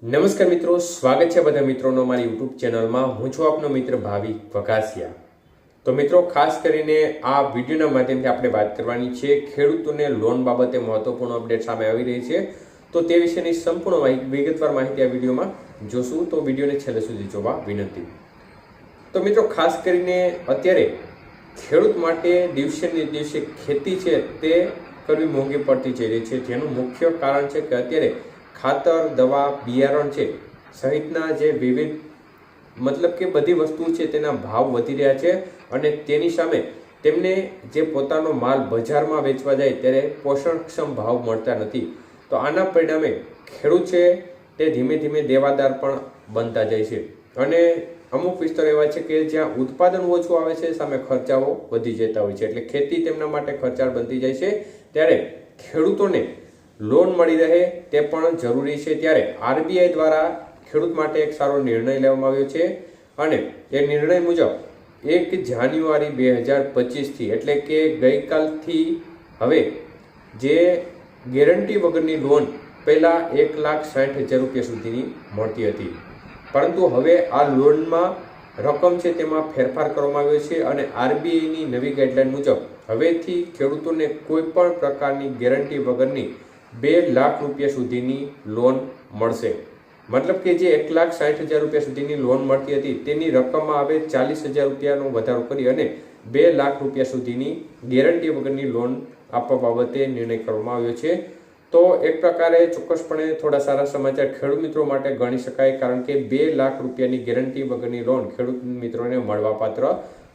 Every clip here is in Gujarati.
નમસ્કાર મિત્રો, સ્વાગત છે બધા મિત્રોનો મારી યુટ્યુબ ચેનલમાં। હું છું આપનો મિત્ર ભાવિક વઘાસિયા। તો મિત્રો, ખાસ કરીને આ વિડીયોના માધ્યમથી આપણે વાત કરવાની છે ખેડૂતોને લોન બાબતે મહત્વપૂર્ણ અપડેટ સામે આવી રહી છે। તો તે વિશેની સંપૂર્ણ વિગતવાર માહિતી આ વિડીયોમાં જોશું, તો વિડીયોને છેલ્લે સુધી જોવા વિનંતી। તો મિત્રો, ખાસ કરીને અત્યારે ખેડૂત માટે દિવસે ને દિવસે ખેતી છે તે કરવી મોંઘી પડતી જઈ રહી છે, જેનું મુખ્ય કારણ છે કે અત્યારે ખાતર, દવા, બિયારણ છે સહિતના જે વિવિધ મતલબ કે બધી વસ્તુ છે તેના ભાવ વધી રહ્યા છે અને તેની સામે તેમને જે પોતાનો માલ બજારમાં વેચવા જાય ત્યારે પોષણક્ષમ ભાવ મળતા નથી। તો આના પરિણામે ખેડૂત છે તે ધીમે ધીમે દેવાદાર પણ બનતા જાય છે અને અમુક વિસ્તારો એવા છે કે જ્યાં ઉત્પાદન ઓછું આવે છે, સામે ખર્ચાઓ વધી જતા હોય છે, એટલે ખેતી તેમના માટે ખર્ચાળ બનતી જાય છે। ત્યારે ખેડૂતોને લોન મળી રહે તે પણ જરૂરી છે। ત્યારે આરબીઆઈ દ્વારા ખેડૂત માટે એક સારો નિર્ણય લેવામાં આવ્યો છે અને એ નિર્ણય મુજબ 1 જાન્યુઆરી 2025થી એટલે કે ગઈકાલથી હવે જે ગેરંટી વગરની લોન પહેલાં 1,60,000 રૂપિયા સુધીની મળતી હતી, પરંતુ હવે આ લોનમાં રકમ છે તેમાં ફેરફાર કરવામાં આવ્યો છે અને આરબીઆઈની નવી ગાઈડલાઈન મુજબ હવેથી ખેડૂતોને કોઈ પણ પ્રકારની ગેરંટી વગરની 2 લાખ રૂપિયા સુધીની લોન મળશે। મતલબ કે જે 1,60,000 રૂપિયા સુધીની લોન મળતી હતી તેની રકમમાં હવે 40,000 રૂપિયાનો વધારો કરી અને 2 લાખ રૂપિયા સુધીની ગેરંટી વગરની લોન આપવા બાબતે નિર્ણય કરવામાં આવ્યો છે। તો એક પ્રકારે ચોક્કસપણે થોડા સારા સમાચાર ખેડૂત મિત્રો માટે ગણી શકાય, કારણ કે 2 લાખ રૂપિયાની ગેરંટી વગરની લોન ખેડૂત મિત્રોને મળવાપાત્ર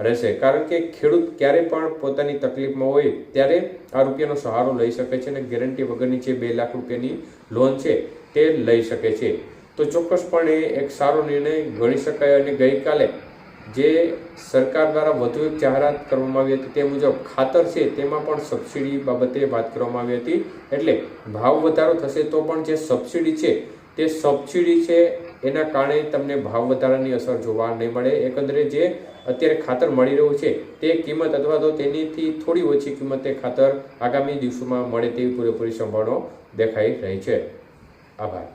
રહેશે, કારણ કે ખેડૂત ક્યારે પણ પોતાની તકલીફમાં હોય ત્યારે આ રૂપિયાનો સહારો લઈ શકે છે અને ગેરંટી વગરની જે 2 લાખ રૂપિયાની લોન છે તે લઈ શકે છે। તો ચોક્કસપણે એક સારો નિર્ણય ગણી શકાય અને ગઈકાલે જે સરકાર દ્વારા વધુ એક જાહેરાત કરવામાં આવી હતી તે મુજબ ખાતર છે તેમાં પણ સબસિડી બાબતે વાત કરવામાં આવી હતી, એટલે ભાવ વધારો થશે તો પણ જે સબસિડી છે તે સબસિડી છે એના કારણે તમને ભાવ વધારાની અસર જોવા નહીં મળે। એકંદરે જે અત્યારે ખાતર મળી રહ્યું છે તે કિંમત અથવા તો તેનીથી થોડી ઓછી કિંમતે ખાતર આગામી દિવસોમાં મળે તેવી પૂરેપૂરી સંભાવનાઓ દેખાઈ રહી છે। આભાર।